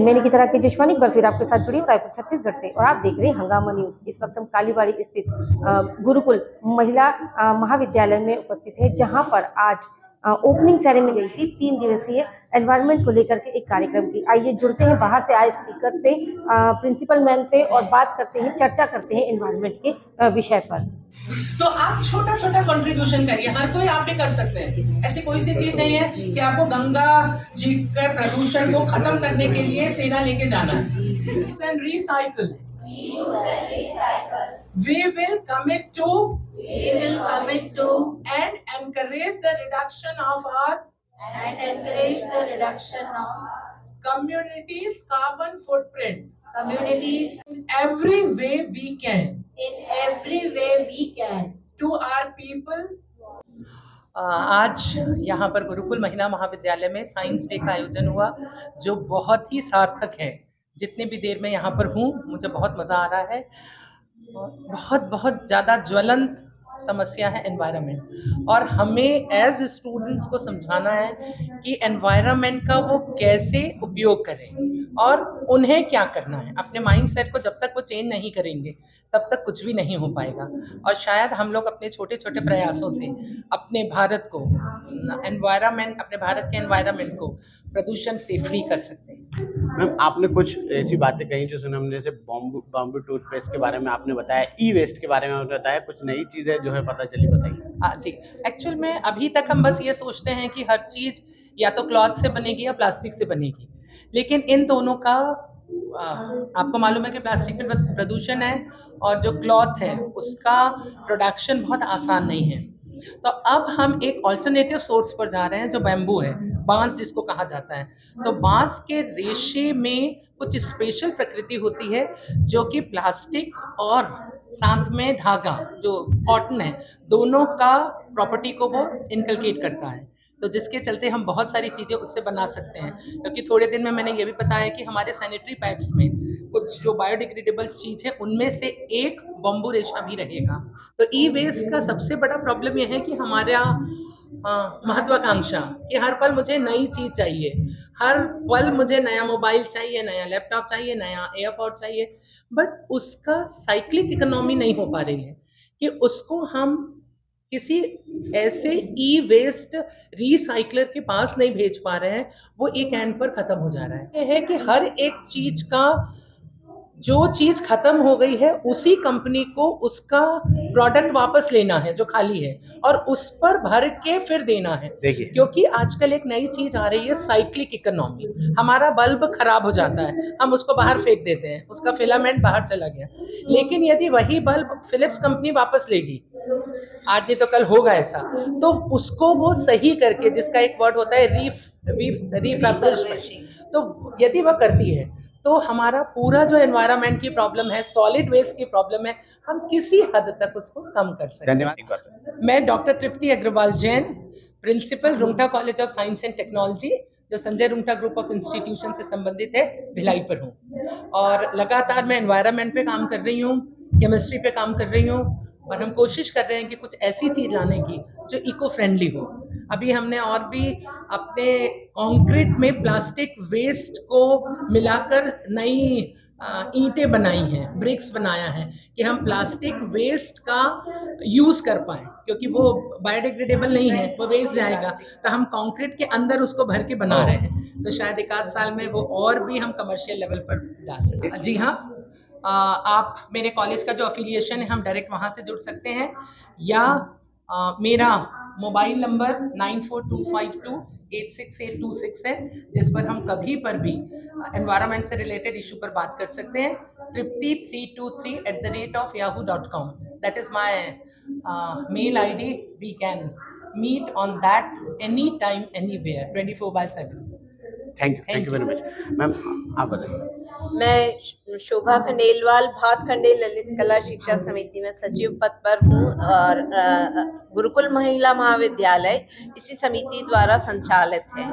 मैंने की तरह के जिश्मानी एक बार फिर आपके साथ जुड़ी हूँ रायपुर छत्तीसगढ़ से और आप देख रहे हैं हंगामा न्यूज। इस वक्त हम कालीबाड़ी स्थित गुरुकुल महिला महाविद्यालय में उपस्थित है, जहां पर आज ओपनिंग सेरेमनी गई थी 3 दिवसीय एनवायरनमेंट को लेकर के एक कार्यक्रम की। आइए जुड़ते हैं बाहर से आए स्पीकर से, प्रिंसिपल मैम से, और बात करते हैं, चर्चा करते हैं एनवायरनमेंट के विषय पर। तो आप छोटा छोटा कंट्रीब्यूशन करिए, हर कोई आप भी कर सकते हैं। ऐसी कोई सी चीज नहीं है कि आपको गंगा जी के प्रदूषण को खत्म करने के लिए सेना लेके जाना है। And recycle, we will commit to and encourage the reduction of community's carbon footprint in every way we can to our people. आज यहाँ पर गुरुकुल महिला महाविद्यालय में साइंस डे का आयोजन हुआ, जो बहुत ही सार्थक है। जितनी भी देर में यहाँ पर हूँ, मुझे बहुत मज़ा आ रहा है। बहुत ज़्यादा ज्वलंत समस्या है एनवायरनमेंट, और हमें एज स्टूडेंट्स को समझाना है कि एनवायरनमेंट का वो कैसे उपयोग करें और उन्हें क्या करना है। अपने माइंडसेट को जब तक वो चेंज नहीं करेंगे तब तक कुछ भी नहीं हो पाएगा। और शायद हम लोग अपने छोटे छोटे प्रयासों से अपने भारत को अपने भारत के एनवायरनमेंट को प्रदूषण से फ्री कर सकते हैं। मैम, आपने कुछ ऐसी बातें कही जो सुने हमने, जैसे बॉम्बू टूथपेस्ट के बारे में आपने बताया, ई वेस्ट के बारे में आपने बताया, कुछ नई चीज़ें जो है पता चली, बताइए। जी, एक्चुअल में अभी तक हम बस ये सोचते हैं कि हर चीज़ या तो क्लॉथ से बनेगी या प्लास्टिक से बनेगी, लेकिन इन दोनों का आपको मालूम है कि प्लास्टिक में प्रदूषण है और जो क्लॉथ है उसका प्रोडक्शन बहुत आसान नहीं है। तो अब हम एक ऑल्टरनेटिव सोर्स पर जा रहे हैं, जो बैम्बू है, बांस जिसको कहा जाता है। तो बांस के रेशे में कुछ स्पेशल प्रकृति होती है जो कि प्लास्टिक और साथ में धागा जो कॉटन है, दोनों का प्रॉपर्टी को वो इनकलकेट करता है। तो जिसके चलते हम बहुत सारी चीज़ें उससे बना सकते हैं। क्योंकि थोड़े दिन में मैंने ये भी बताया कि हमारे सैनिटरी पैड्स में कुछ जो बायोडिग्रेडेबल चीज़ है उनमें से एक बॉम्बू रेशा भी रहेगा। तो ई वेस्ट का सबसे बड़ा प्रॉब्लम यह है कि हमारा महत्वाकांक्षा कि हर पल मुझे नई चीज़ चाहिए, हर पल मुझे नया मोबाइल चाहिए, नया लैपटॉप चाहिए, नया एयरपॉड चाहिए, बट उसका साइक्लिक इकोनॉमी नहीं हो पा रही है कि उसको हम किसी ऐसे ई वेस्ट रिसाइकलर के पास नहीं भेज पा रहे हैं। वो एक एंड पर ख़त्म हो जा रहा है। ये है कि हर एक चीज़ का, जो चीज़ ख़त्म हो गई है उसी कंपनी को उसका प्रोडक्ट वापस लेना है जो खाली है, और उस पर भर के फिर देना है। क्योंकि आजकल एक नई चीज़ आ रही है, साइक्लिक इकोनॉमी। हमारा बल्ब खराब हो जाता है, हम उसको बाहर फेंक देते हैं, उसका फिलामेंट बाहर चला गया। लेकिन यदि वही बल्ब फिलिप्स कंपनी वापस लेगी, आज नहीं तो कल होगा ऐसा, तो उसको वो सही करके, जिसका एक वर्ड होता है रिफैब्रिकेशन, तो यदि वह करती है तो हमारा पूरा जो एनवायरनमेंट की प्रॉब्लम है, सॉलिड वेस्ट की प्रॉब्लम है, हम किसी हद तक उसको कम कर सकते हैं। धन्यवाद। मैं doctor Tripti Agrawal Jain, principal Rungta college of science and technology, जो Sanjay Rungta group of institution से संबंधित है, भिलाई पर हूँ। और लगातार मैं एनवायरनमेंट पे काम कर रही हूँ, केमिस्ट्री पे काम कर रही हूँ, और हम कोशिश कर रहे हैं कि कुछ ऐसी चीज़ लाने की जो इको फ्रेंडली हो। अभी हमने और भी अपने कंक्रीट में प्लास्टिक वेस्ट को मिलाकर नई ईंटें बनाई हैं, ब्रिक्स बनाया है कि हम प्लास्टिक वेस्ट का यूज़ कर पाएँ, क्योंकि वो बायोडिग्रेडेबल नहीं है, वो वेस्ट जाएगा, तो हम कंक्रीट के अंदर उसको भर के बना रहे हैं। तो शायद एक आध साल में वो और भी हम कमर्शियल लेवल पर डाल सकते। जी हाँ, आप मेरे कॉलेज का जो अफिलिएशन है, हम डायरेक्ट वहाँ से जुड़ सकते हैं, या मेरा मोबाइल नंबर 9425286826 है, जिस पर हम कभी पर भी एनवायरनमेंट से रिलेटेड इशू पर बात कर सकते हैं। tripti323@yahoo.com, that is my mail ID. We can meet on that any time anywhere 24/7। Thank you very much. Ma'am, आप बताइए। मैं शोभा खंडेलवाल, भात खंडेल ललित कला शिक्षा समिति में सचिव पद पर हूँ, और गुरुकुल महिला महाविद्यालय इसी समिति द्वारा संचालित है।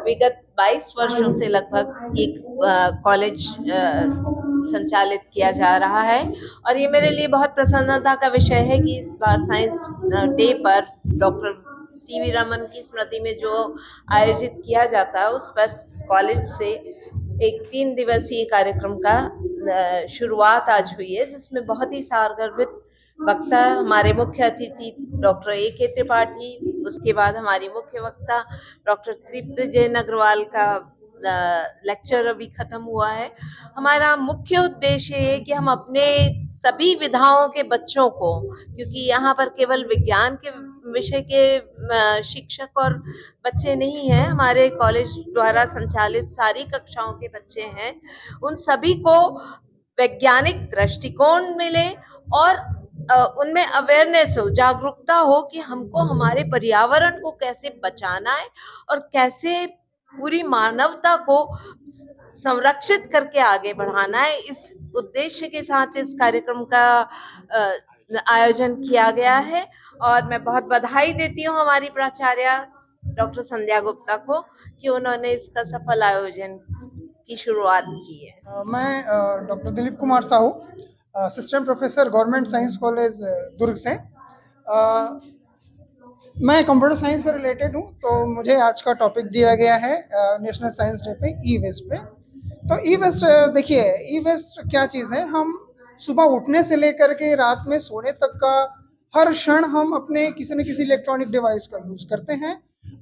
विगत 22 वर्षों से लगभग एक कॉलेज संचालित किया जा रहा है, और ये मेरे लिए बहुत प्रसन्नता का विषय है कि इस बार साइंस डे पर डॉक्टर CV रमन की स्मृति में जो आयोजित किया जाता है, उस पर कॉलेज से एक 3 दिवसीय कार्यक्रम का शुरुआत आज हुई है, जिसमें बहुत ही सारगर्भित वक्ता हमारे मुख्य अतिथि डॉक्टर A.K. त्रिपाठी, उसके बाद हमारी मुख्य वक्ता डॉक्टर तृप्ति जैन अग्रवाल का लेक्चर अभी खत्म हुआ है। हमारा मुख्य उद्देश्य है कि हम अपने सभी विधाओं के बच्चों को, क्योंकि यहाँ पर केवल विज्ञान के विषय के शिक्षक और बच्चे नहीं हैं, हमारे कॉलेज द्वारा संचालित सारी कक्षाओं के बच्चे हैं, उन सभी को वैज्ञानिक दृष्टिकोण मिले और उनमें अवेयरनेस हो, जागरूकता हो कि हमको हमारे पर्यावरण को कैसे बचाना है और कैसे पूरी मानवता को संरक्षित करके आगे बढ़ाना है। इस उद्देश्य के साथ इस कार्यक्रम का आयोजन किया गया है और मैं बहुत बधाई देती हूँ हमारी प्राचार्य डॉक्टर संध्या गुप्ता को कि उन्होंने इसका सफल आयोजन की शुरुआत की है। मैं doctor Dilip Kumar Sahu, assistant professor government science college Durg से। मैं कंप्यूटर साइंस से रिलेटेड हूँ, तो मुझे आज का टॉपिक दिया गया है नेशनल साइंस डे पे ई वेस्ट पे। तो ई वेस्ट देखिए, ई वेस्ट क्या चीज़ है। हम सुबह उठने से लेकर के रात में सोने तक का हर क्षण हम अपने किसी न किसी इलेक्ट्रॉनिक डिवाइस का यूज़ करते हैं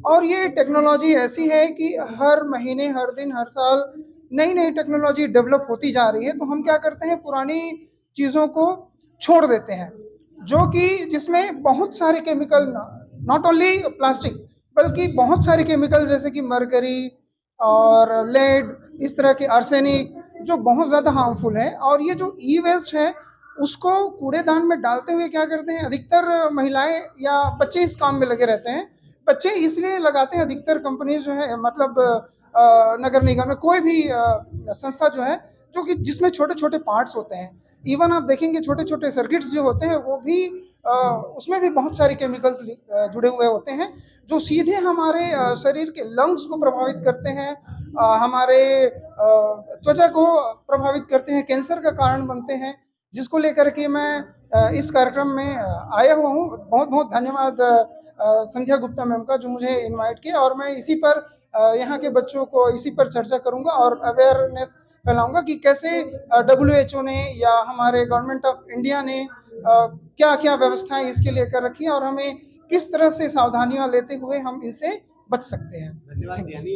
और ये टेक्नोलॉजी ऐसी है कि हर महीने, हर दिन, हर साल नई नई टेक्नोलॉजी डेवलप होती जा रही है। तो हम क्या करते हैं, पुरानी चीज़ों को छोड़ देते हैं, जो कि जिसमें बहुत सारे केमिकल, नॉट ओनली प्लास्टिक बल्कि बहुत सारे केमिकल जैसे कि मरकरी और लेड, इस तरह के आर्सेनिक, जो बहुत ज़्यादा हार्मफुल है। और ये जो ई वेस्ट है उसको कूड़ेदान में डालते हुए क्या करते हैं, अधिकतर महिलाएं या बच्चे इस काम में लगे रहते हैं। बच्चे इसलिए लगाते हैं, अधिकतर कंपनी जो है, मतलब नगर निगम में कोई भी संस्था जो है, जो कि जिसमें छोटे छोटे पार्ट्स होते हैं, इवन आप देखेंगे छोटे छोटे सर्किट्स जो होते हैं वो भी उसमें भी बहुत सारे केमिकल्स जुड़े हुए होते हैं, जो सीधे हमारे शरीर के लंग्स को प्रभावित करते हैं, हमारे त्वचा को प्रभावित करते हैं, कैंसर का कारण बनते हैं, जिसको लेकर के मैं इस कार्यक्रम में आया हुआ हूँ। बहुत बहुत धन्यवाद संध्या गुप्ता मैम का, जो मुझे इनवाइट किया, और मैं इसी पर यहाँ के बच्चों को इसी पर चर्चा करूँगा और अवेयरनेस फैलाऊंगा कि कैसे WHO ने या हमारे गवर्नमेंट ऑफ इंडिया ने क्या क्या व्यवस्थाएं इसके लिए कर रखी है और हमें किस तरह से सावधानियां लेते हुए हम इनसे बच सकते हैं। धन्यवाद। यानी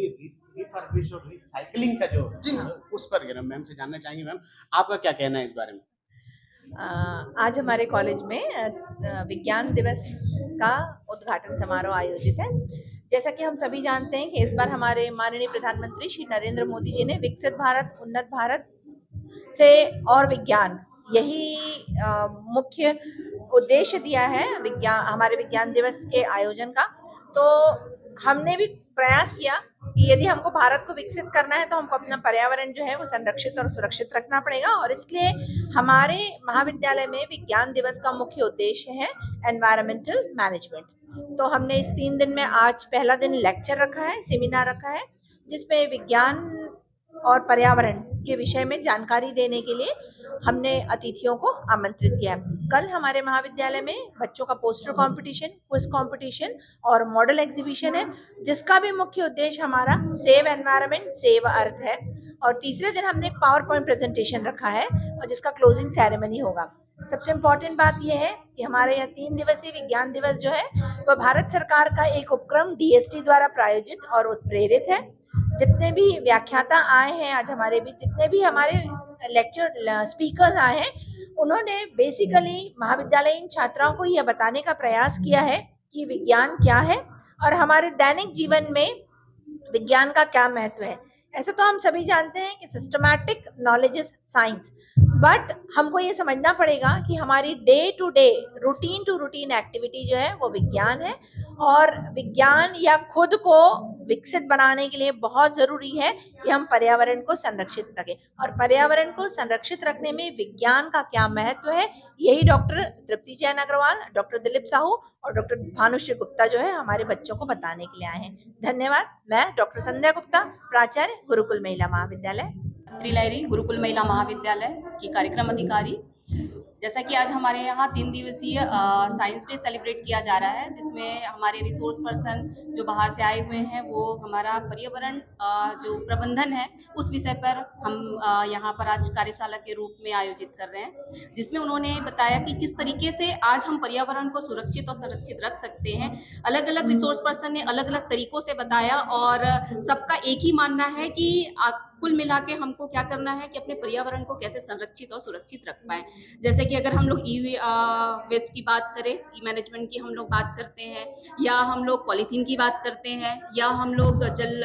रिफर्बिश और रिसाइकलिंग का जो, जी हाँ, उस पर मैम से जानना चाहेंगे। मैम, आपका क्या कहना है इस बारे में? आज हमारे कॉलेज में विज्ञान दिवस का उद्घाटन समारोह आयोजित है। जैसा कि हम सभी जानते हैं कि इस बार हमारे माननीय प्रधानमंत्री श्री नरेंद्र मोदी जी ने विकसित भारत, उन्नत भारत से और विज्ञान, यही मुख्य उद्देश्य दिया है हमारे विज्ञान दिवस के आयोजन का। तो हमने भी प्रयास किया कि यदि हमको भारत को विकसित करना है तो हमको अपना पर्यावरण जो है वो संरक्षित और सुरक्षित रखना पड़ेगा, और इसलिए हमारे महाविद्यालय में विज्ञान दिवस का मुख्य उद्देश्य है एनवायरमेंटल मैनेजमेंट। तो हमने इस 3 दिन में आज पहला दिन लेक्चर रखा है, सेमिनार रखा है, जिसमें विज्ञान और पर्यावरण के विषय में जानकारी देने के लिए हमने अतिथियों को आमंत्रित किया। कल हमारे महाविद्यालय में बच्चों का पोस्टर कंपटीशन, क्विज कंपटीशन और मॉडल एग्जीबिशन है, जिसका भी मुख्य उद्देश्य हमारा सेव एनवायरनमेंट, सेव अर्थ है। और तीसरे दिन हमने पावर पॉइंट प्रेजेंटेशन रखा है और जिसका क्लोजिंग सेरेमनी होगा। सबसे इम्पोर्टेंट बात यह है कि हमारे यहाँ 3 दिवसीय विज्ञान दिवस जो है वह भारत सरकार का एक उपक्रम DST द्वारा प्रायोजित और उत्प्रेरित है। जितने भी व्याख्याता आए हैं आज हमारे बीच, जितने भी हमारे लेक्चर स्पीकर्स आए हैं, उन्होंने बेसिकली महाविद्यालयीन छात्राओं को यह बताने का प्रयास किया है कि विज्ञान क्या है और हमारे दैनिक जीवन में विज्ञान का क्या महत्व है। ऐसे तो हम सभी जानते हैं कि systematic knowledge is science, but हमको ये समझना पड़ेगा कि हमारी day to day, routine to routine activity जो है वो विज्ञान है, और विज्ञान या खुद को विकसित बनाने के लिए बहुत ज़रूरी है कि हम पर्यावरण को संरक्षित रखें। और पर्यावरण को संरक्षित रखने में विज्ञान का क्या महत्व है, यही डॉक्टर तृप्ति जैन अग्रवाल, डॉक्टर दिलीप साहू और डॉक्टर भानुश्री गुप्ता जो है हमारे बच्चों को बताने के लिए आए हैं। धन्यवाद। मैं डॉक्टर संध्या गुप्ता, प्राचार्य गुरुकुल महिला महाविद्यालय। त्रिलहरी गुरुकुल महिला महाविद्यालय की कार्यक्रम अधिकारी। जैसा कि आज हमारे यहाँ 3 दिवसीय साइंस डे सेलिब्रेट किया जा रहा है, जिसमें हमारे रिसोर्स पर्सन जो बाहर से आए हुए हैं वो हमारा पर्यावरण जो प्रबंधन है उस विषय पर हम यहाँ पर आज कार्यशाला के रूप में आयोजित कर रहे हैं, जिसमें उन्होंने बताया कि किस तरीके से आज हम पर्यावरण को सुरक्षित और संरक्षित रख सकते हैं। अलग अलग रिसोर्स पर्सन ने अलग अलग तरीकों से बताया और सबका एक ही मानना है कि कुल मिला के हमको क्या करना है कि अपने पर्यावरण को कैसे संरक्षित और सुरक्षित रख पाए। जैसे कि अगर हम लोग ई वेस्ट की बात करें, ई मैनेजमेंट की हम लोग बात करते हैं, या हम लोग पॉलीथीन की बात करते हैं, या हम लोग जल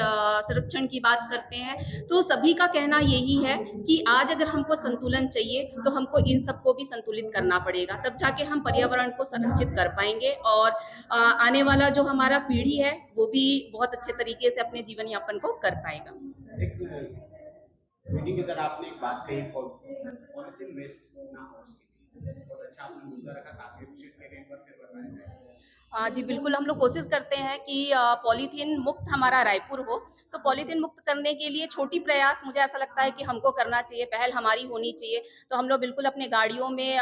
संरक्षण की बात करते हैं, तो सभी का कहना यही है कि आज अगर हमको संतुलन चाहिए तो हमको इन सबको भी संतुलित करना पड़ेगा, तब जाके हम पर्यावरण को संरक्षित कर पाएंगे और आने वाला जो हमारा पीढ़ी है वो भी बहुत अच्छे तरीके से अपने जीवन यापन को कर पाएगा। एक मीटिंग की तरह आपने एक बात कही, पॉलिथीन वेस्ट ना हो, बहुत अच्छा आपने मुद्दा रखा, काफी अप्रिशिएट करें, एक बार फिर बताया जाए। जी बिल्कुल, हम लोग कोशिश करते हैं कि पॉलीथीन मुक्त हमारा रायपुर हो। तो पॉलीथीन मुक्त करने के लिए छोटी प्रयास मुझे ऐसा लगता है कि हमको करना चाहिए, पहल हमारी होनी चाहिए। तो हम लोग बिल्कुल अपने गाड़ियों में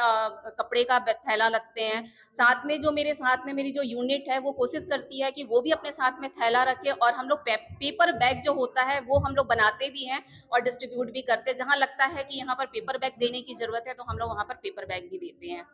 कपड़े का थैला रखते हैं। साथ में जो मेरे साथ में मेरी जो यूनिट है वो कोशिश करती है कि वो भी अपने साथ में थैला रखे, और हम लोग पेपर बैग जो होता है वो हम लोग बनाते भी हैं और डिस्ट्रीब्यूट भी करते हैं। जहाँ लगता है कि यहाँ पर पेपर बैग देने की जरूरत है तो हम लोग वहाँ पर पेपर बैग भी देते हैं।